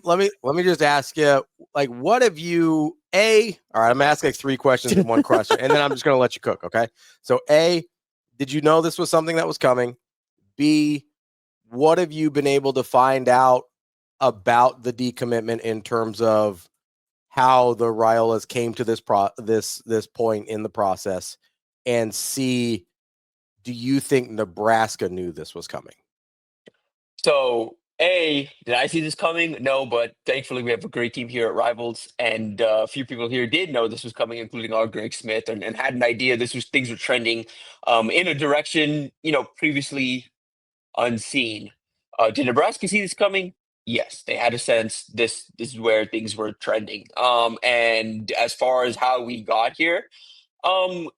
let me just ask you, like, what have you all right, I'm gonna ask like 3 questions in one question, and then I'm just gonna let you cook, okay? So did you know this was something that was coming? B, what have you been able to find out about the decommitment in terms of how the Raiolas came to this point in the process? And C, do you think Nebraska knew this was coming? So, A, did I see this coming? No, but thankfully we have a great team here at Rivals, and a few people here did know this was coming, including our Greg Smith, and had an idea things were trending in a direction previously unseen. Did Nebraska see this coming? Yes, they had a sense this is where things were trending. And as far as how we got here, um,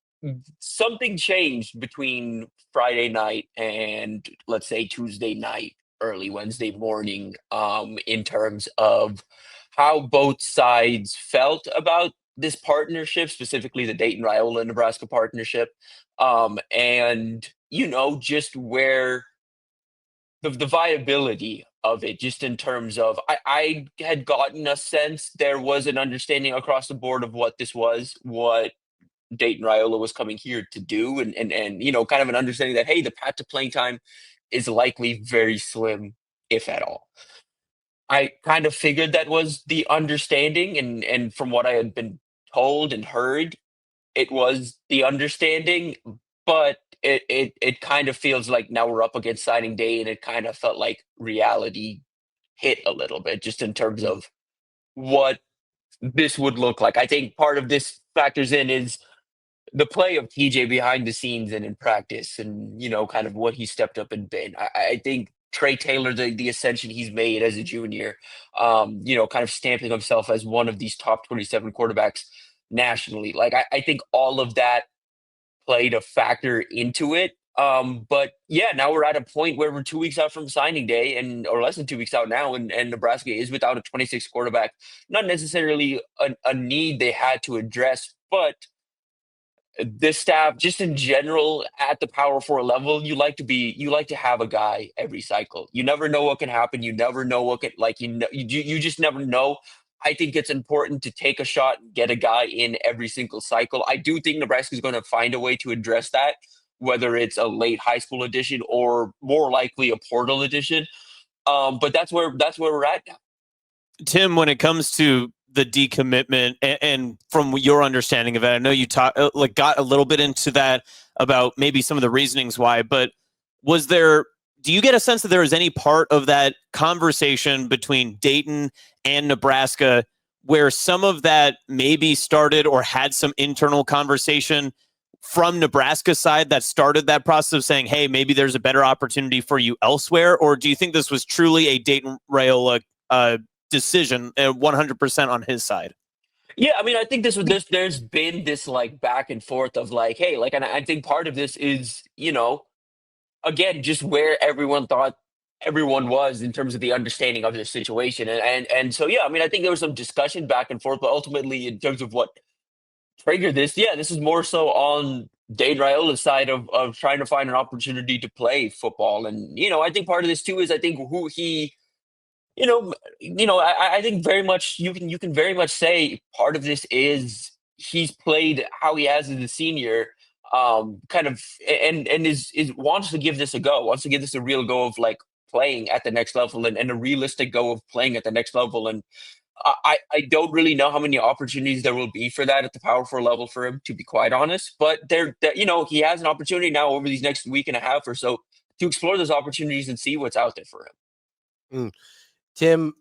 something changed between Friday night and, let's say, Tuesday night, early Wednesday morning, in terms of how both sides felt about this partnership, specifically the Dayton Raiola Nebraska partnership, and just where the viability of it, just in terms of I had gotten a sense there was an understanding across the board of what this was, what Dayton Raiola was coming here to do, and kind of an understanding that, hey, the path to playing time is likely very slim, if at all. I kind of figured that was the understanding, and from what I had been told and heard, it was the understanding, but it kind of feels like now we're up against signing day, and it kind of felt like reality hit a little bit, just in terms Mm. of what this would look like. I think part of this factors in is the play of TJ behind the scenes and in practice, and kind of what he stepped up and been. I think Trey Taylor, the ascension he's made as a junior, kind of stamping himself as one of these top 27 quarterbacks nationally. Like I think all of that played a factor into it. But yeah, now we're at a point where we're 2 weeks out from signing day, or less than 2 weeks out now, and Nebraska is without a 26 quarterback. Not necessarily a need they had to address, but this staff, just in general, at the Power Four level, you like to have a guy every cycle. You never know what can happen. You never know what can, you just never know. I think it's important to take a shot and get a guy in every single cycle. I do think Nebraska is going to find a way to address that, whether it's a late high school edition or more likely a portal edition. But that's where we're at now. Tim, when it comes to the decommitment and from your understanding of it, I know you got a little bit into that about maybe some of the reasonings why, but do you get a sense that there is any part of that conversation between Dayton and Nebraska where some of that maybe started or had some internal conversation from Nebraska's side that started that process of saying, hey, maybe there's a better opportunity for you elsewhere? Or do you think this was truly a Dayton Raiola decision 100% on his side? Yeah, I mean, I think there's been this like back and forth of like, hey, like, and I think part of this is, again, just where everyone thought everyone was in terms of the understanding of the situation. And so, yeah, I mean, I think there was some discussion back and forth, but ultimately in terms of what triggered this, yeah, this is more so on Dayton Raiola's side of trying to find an opportunity to play football. And, I think part of this too is I think who he I think very much you can very much say part of this is he's played how he has as a senior, kind of, and is wants to give this a go, wants to give this a real go of like playing at the next level, and a realistic go of playing at the next level. And I don't really know how many opportunities there will be for that at the Power Four level for him, to be quite honest. But he has an opportunity now over these next week and a half or so to explore those opportunities and see what's out there for him. Mm. Tim,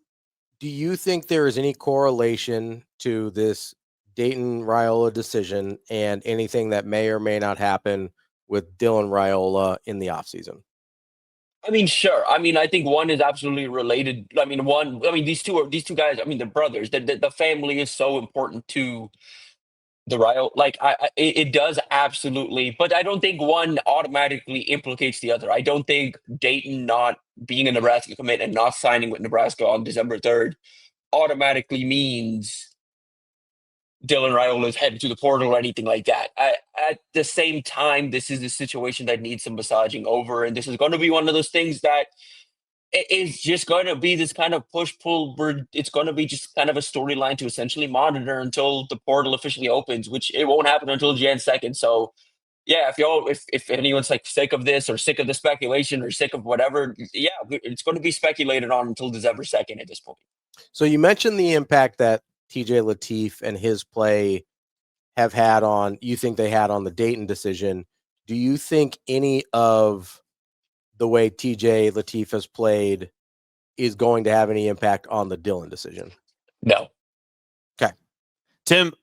do you think there is any correlation to this Dayton Raiola decision and anything that may or may not happen with Dylan Raiola in the offseason? I mean, sure. I mean, I think one is absolutely related. I mean, these two guys. I mean, they're brothers. The family is so important to the Raiola. Like, it does absolutely, but I don't think one automatically implicates the other. I don't think Dayton not being a Nebraska commit and not signing with Nebraska on December 3rd automatically means Dylan Raiola is headed to the portal or anything like that. At the same time, this is a situation that needs some massaging over, and this is going to be one of those things that it's just going to be this kind of push-pull where it's going to be just kind of a storyline to essentially monitor until the portal officially opens, which it won't happen until Jan 2nd. So, yeah, if anyone's like sick of this or sick of the speculation or sick of whatever, yeah, it's going to be speculated on until December 2nd at this point. So you mentioned the impact that TJ Latif and his play have had on, you think they had on the Dayton decision. Do you think any of the way TJ Latif has played is going to have any impact on the Dillon decision? No. Okay. Tim,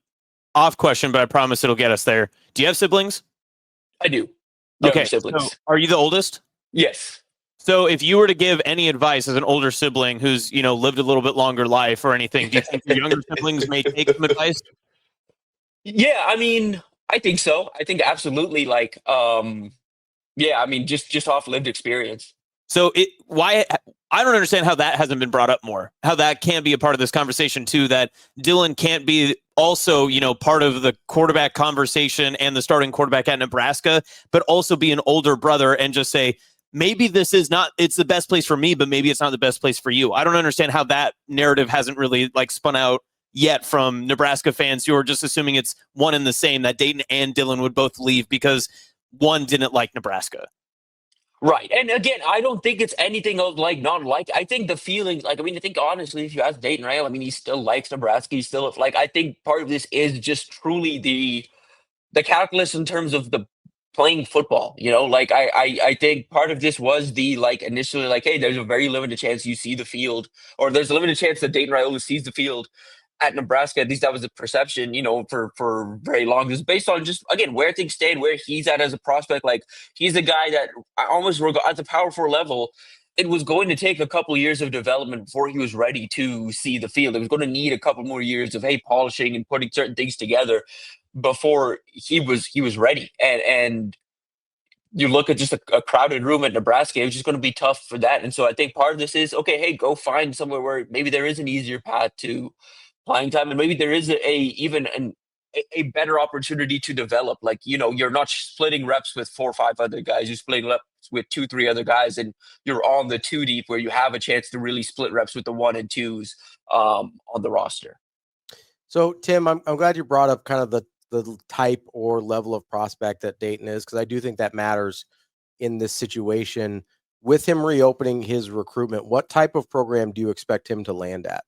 off question, but I promise it'll get us there. Do you have siblings? I do. Okay. Siblings. So are you the oldest? Yes. So if you were to give any advice as an older sibling who's, lived a little bit longer life or anything, do you think your younger siblings may take some advice? Yeah, I mean, I think so. I think absolutely. Like, yeah, I mean, just off lived experience. So why I don't understand how that hasn't been brought up more. How that can't be a part of this conversation too. That Dillon can't be also, part of the quarterback conversation and the starting quarterback at Nebraska, but also be an older brother and just say, maybe this is not, it's the best place for me, but maybe it's not the best place for you. I don't understand how that narrative hasn't really spun out yet from Nebraska fans who are just assuming it's one and the same, that Dayton and Dillon would both leave because one didn't like Nebraska. Right. And again, I don't think it's anything of not like. I think the feeling, I think honestly, if you ask Dayton Raiola, he still likes Nebraska. He's still I think part of this is just truly the calculus in terms of the playing football. I think part of this was the initially hey, there's a very limited chance you see the field, or there's a limited chance that Dayton Raiola sees the field at Nebraska. At least that was the perception, for very long. It was based on just, again, where things stayed, where he's at as a prospect. He's a guy that I almost at the Power 4 level, it was going to take a couple of years of development before he was ready to see the field. It was going to need a couple more years of polishing and putting certain things together before he was ready. And you look at just a crowded room at Nebraska, it was just going to be tough for that. And so I think part of this is, okay, hey, go find somewhere where maybe there is an easier path to playing time, and maybe there is even a better opportunity to develop. You're not splitting reps with 4 or 5 other guys. You're splitting reps with 2, 3 other guys, and you're on the 2 deep where you have a chance to really split reps with the 1 and 2s on the roster. So, Tim, I'm glad you brought up kind of the type or level of prospect that Dayton is, because I do think that matters in this situation. With him reopening his recruitment, what type of program do you expect him to land at?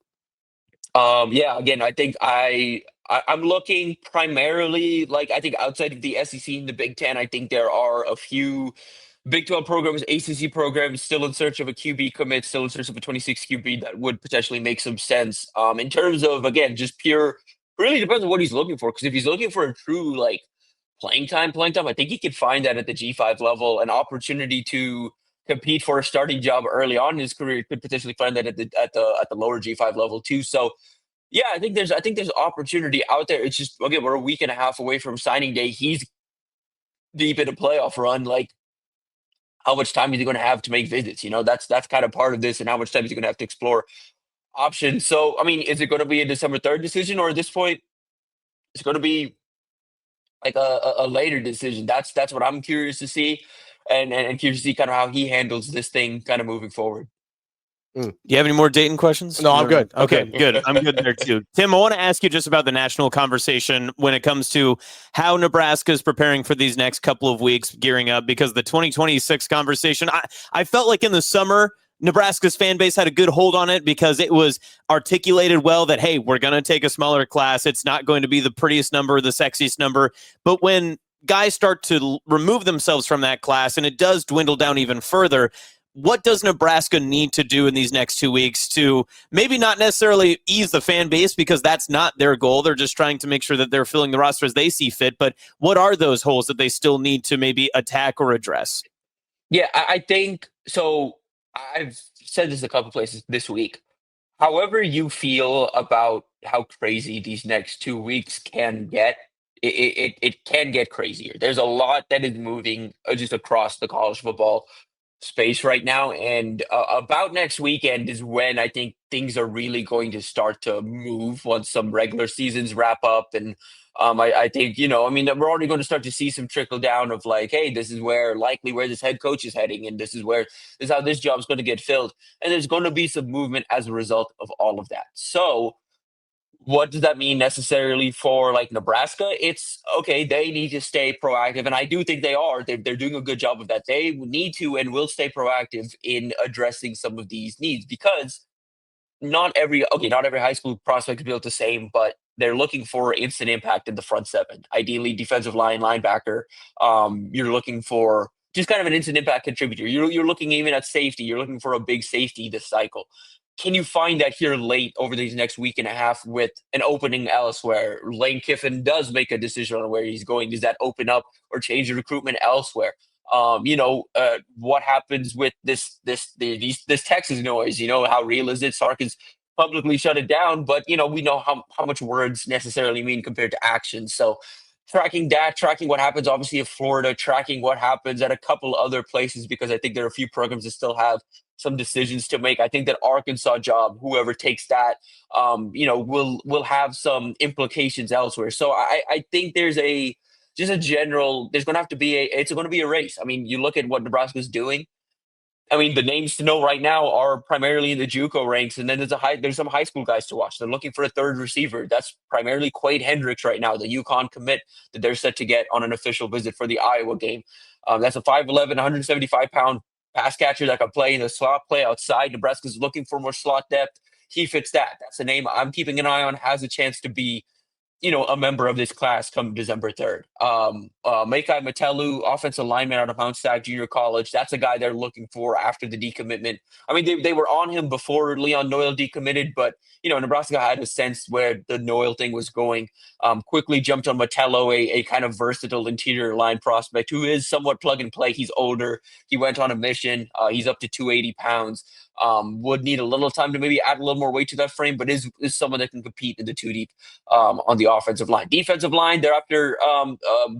Yeah, again, I think I'm looking primarily, I think outside of the SEC and the Big Ten, I think there are a few Big 12 programs, ACC programs still in search of a QB commit, still in search of a 26 QB that would potentially make some sense. In terms of, again, just pure, really depends on what he's looking for. Because if he's looking for a true playing time, I think he could find that at the G5 level, an opportunity to compete for a starting job early on in his career. Could potentially find that at the lower G5 level too. So yeah, I think there's opportunity out there. It's just, again, we're a week and a half away from signing day. He's deep in a playoff run. How much time is he going to have to make visits? That's kind of part of this, and how much time is he going to have to explore options. So, is it going to be a December 3rd decision, or at this point, it's going to be a later decision? That's what I'm curious to see, and curious to see kind of how he handles this thing kind of moving forward. Do you have any more Dayton questions? No, I'm good. Okay, good. I'm good there too. Tim, I want to ask you just about the national conversation when it comes to how Nebraska is preparing for these next couple of weeks, gearing up, because the 2026 conversation, I felt like in the summer, Nebraska's fan base had a good hold on it because it was articulated well that, hey, we're going to take a smaller class. It's not going to be the prettiest number, the sexiest number. But when guys start to remove themselves from that class and it does dwindle down even further, what does Nebraska need to do in these next 2 weeks to maybe not necessarily ease the fan base, because that's not their goal? They're just trying to make sure that they're filling the roster as they see fit. But what are those holes that they still need to maybe attack or address? Yeah, I think so. I've said this a couple places this week. However you feel about how crazy these next 2 weeks can get, it can get crazier. There's a lot that is moving just across the college football space right now. And about next weekend is when I think things are really going to start to move once some regular seasons wrap up. And I think, I mean, we're already going to start to see some trickle down of like, hey, this is where this head coach is heading. And this is how this job's going to get filled. And there's going to be some movement as a result of all of that. So what does that mean necessarily for like Nebraska? It's okay. They need to stay proactive, and I do think they are. They're doing a good job of that. They need to and will stay proactive in addressing some of these needs because not every high school prospect is built the same, but they're looking for instant impact in the front seven. Ideally, defensive line, linebacker. You're looking for just kind of an instant impact contributor. You're looking even at safety. You're looking for a big safety this cycle. Can you find that here late over these next week and a half with an opening elsewhere? Lane Kiffin does make a decision on where he's going. Does that open up or change the recruitment elsewhere? What happens with this Texas noise? How real is it? Sark has publicly shut it down, but we know how much words necessarily mean compared to action. So tracking what happens obviously in Florida, tracking what happens at a couple other places, because I think there are a few programs that still have some decisions to make. I think that Arkansas job, whoever takes that, will have some implications elsewhere. So I think there's just a general, there's going to have to be it's going to be a race. I mean, you look at what Nebraska's doing. I mean, the names to know right now are primarily in the JUCO ranks, and then there's some high school guys to watch. They're looking for a third receiver. That's primarily Quade Hendricks right now, the UConn commit that they're set to get on an official visit for the Iowa game. That's a 5'11", 175-pound pass catcher that can play in the slot, play outside. Nebraska's looking for more slot depth. He fits that. That's a name I'm keeping an eye on. Has a chance to be a member of this class come December 3rd. Mekhi Metelu, offensive lineman out of Mount Sac Junior College. That's a guy they're looking for after the decommitment. I mean, they were on him before Leon Noyle decommitted, but, Nebraska had a sense where the Noyle thing was going. Quickly jumped on Metelu, a kind of versatile interior line prospect who is somewhat plug and play. He's older. He went on a mission. He's up to 280 pounds. Would need a little time to maybe add a little more weight to that frame, but is someone that can compete in the 2 deep on the offensive line. Defensive line, they're after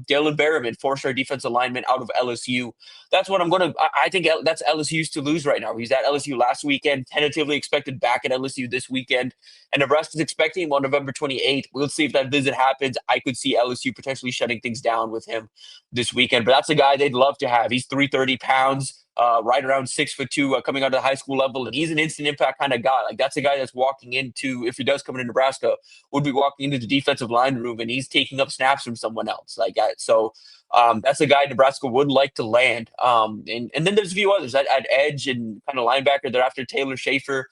Dylan Barrowman, 4-star defensive lineman out of LSU. That's what I think that's LSU's to lose right now. He's at LSU last weekend, tentatively expected back at LSU this weekend, and Nebraska's expecting him on November 28th. We'll see if that visit happens. I could see LSU potentially shutting things down with him this weekend, but that's a guy they'd love to have. He's 330 pounds. Right around 6'2", coming out of the high school level, and he's an instant impact kind of guy. Like that's a guy that's walking into, if he does come into Nebraska, would be walking into the defensive line room and he's taking up snaps from someone else. Like that. So that's a guy Nebraska would like to land. And then there's a few others at edge and kind of linebacker. They're after Taylor Schaefer,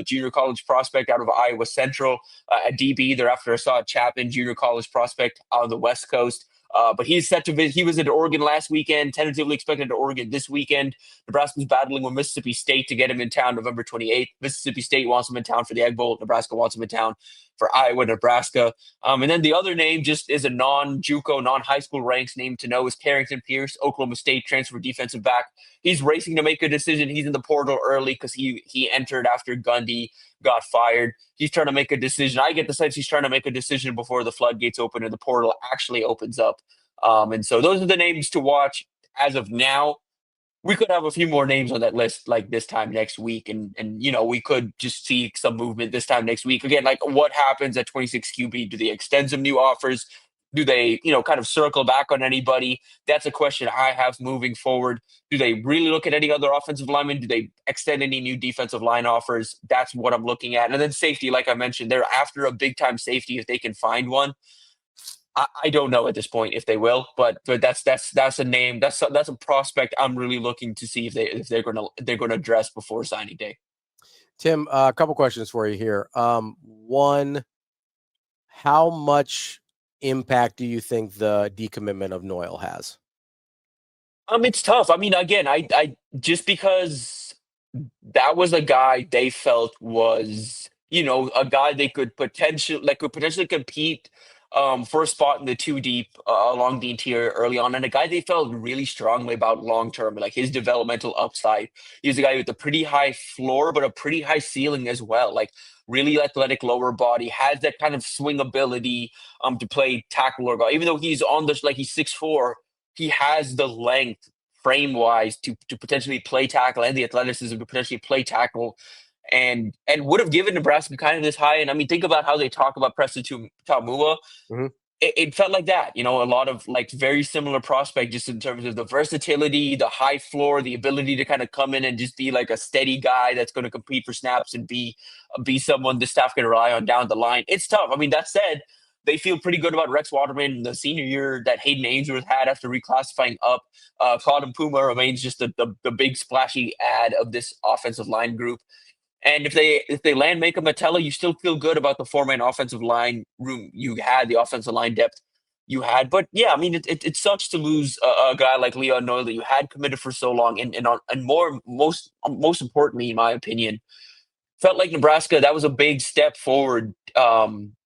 junior college prospect out of Iowa Central. At DB, they're after Assad Chapman, junior college prospect out of the West Coast. But he's set to visit. He was at Oregon last weekend, tentatively expected to Oregon this weekend. Nebraska's battling with Mississippi State to get him in town November 28th. Mississippi State wants him in town for the Egg Bowl. Nebraska wants him in town for Iowa, Nebraska. And then the other name just is a non-JUCO, non-high school ranks name to know is Carrington Pierce, Oklahoma State transfer defensive back. He's racing to make a decision. He's in the portal early because he entered after Gundy got fired. He's trying to make a decision. I get the sense he's trying to make a decision before the floodgates open and the portal actually opens up. And so those are the names to watch as of now. We could have a few more names on that list like this time next week. And we could just see some movement this time next week. Again, like what happens at 26 QB? Do they extend some new offers? Do they, kind of circle back on anybody? That's a question I have moving forward. Do they really look at any other offensive linemen? Do they extend any new defensive line offers? That's what I'm looking at. And then safety, like I mentioned, they're after a big-time safety if they can find one. I don't know at this point if they will, but that's a name. That's a prospect I'm really looking to see if they're going to address before signing day. Tim, a couple questions for you here. One, how much impact do you think the decommitment of Noyle has? It's tough. I mean, again, I just because that was a guy they felt was, a guy they could potentially compete for a spot in the 2 deep along the interior early on, and a guy they felt really strongly about long term, like his developmental upside. He's a guy with a pretty high floor, but a pretty high ceiling as well. Like really athletic lower body, has that kind of swing ability to play tackle or guard. Even though he's on he's 6'4", he has the length frame wise to potentially play tackle and the athleticism to potentially play tackle and would have given Nebraska kind of this high. And I mean, think about how they talk about Preston Tamua. Mhm. It felt like that, a lot of like very similar prospect just in terms of the versatility, the high floor, the ability to kind of come in and just be like a steady guy that's going to compete for snaps and be someone the staff can rely on down the line. It's tough. I mean, that said, they feel pretty good about Rex Waterman, the senior year that Hayden Ainsworth had after reclassifying up. Cotton Puma remains just the big splashy ad of this offensive line group. And if they land Mako Metella, you still feel good about the four-man offensive line room you had, the offensive line depth you had. But yeah, I mean, it sucks to lose a guy like Leon Noy that you had committed for so long, and most importantly, in my opinion, felt like Nebraska, that was a big step forward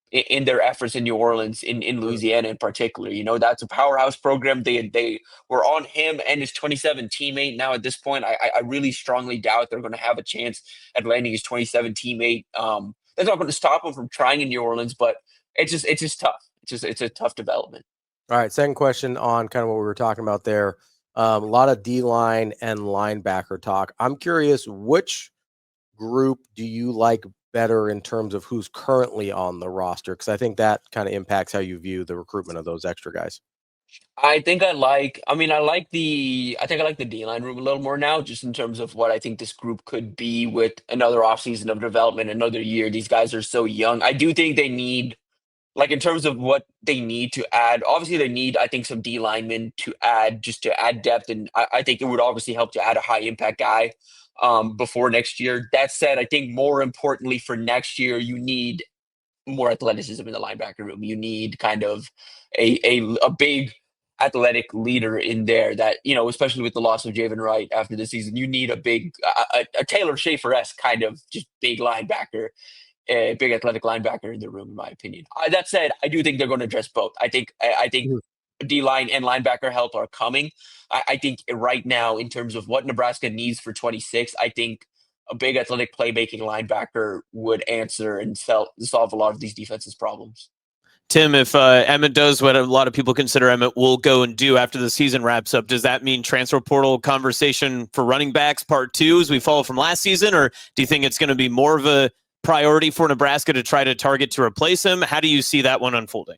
in their efforts in New Orleans, in Louisiana in particular. That's a powerhouse program. They were on him and his 27 teammate. Now at this point, I really strongly doubt they're going to have a chance at landing his 27 teammate. That's not going to stop him from trying in New Orleans, but it's just tough. It's a tough development. All right, second question on kind of what we were talking about there. A lot of D-line and linebacker talk. I'm curious, which group do you like better in terms of who's currently on the roster? Because I think that kind of impacts how you view the recruitment of those extra guys. I like the D-line room a little more now, just in terms of what I think this group could be with another offseason of development, another year. These guys are so young. I do think they need, like, in terms of what they need to add, obviously they need, I think, some D linemen to add depth. And I think it would obviously help to add a high impact guy before next year. That said, I think more importantly for next year, you need more athleticism in the linebacker room. You need kind of a big athletic leader in there that, especially with the loss of Javen Wright after the season, you need a big, a Taylor Schaefer-esque kind of just big linebacker, a big athletic linebacker in the room, in my opinion. That said, I do think they're going to address both. I think D-line and linebacker help are coming. I think right now, in terms of what Nebraska needs for 26, I think a big athletic playmaking linebacker would answer and solve a lot of these defenses' problems. Tim, if Emmett does what a lot of people consider Emmett will go and do after the season wraps up, does that mean transfer portal conversation for running backs part 2 as we follow from last season? Or do you think it's going to be more of a priority for Nebraska to try to target to replace him? How do you see that one unfolding?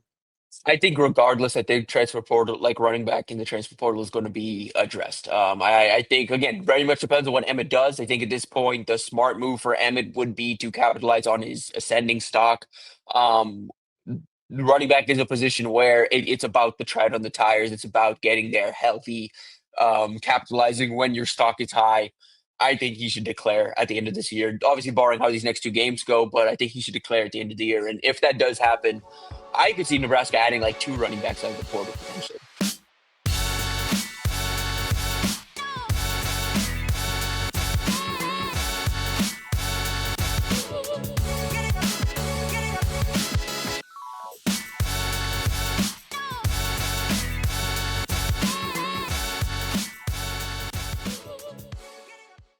I think regardless, I think transfer portal, like running back in the transfer portal, is going to be addressed. I think, again, very much depends on what Emmett does. I think at this point, the smart move for Emmett would be to capitalize on his ascending stock. Running back is a position where it's about the tread on the tires. It's about getting there healthy, capitalizing when your stock is high. I think he should declare at the end of this year, obviously barring how these next 2 games go, but I think he should declare at the end of the year. And if that does happen, I could see Nebraska adding like 2 running backs out of the portal potentially.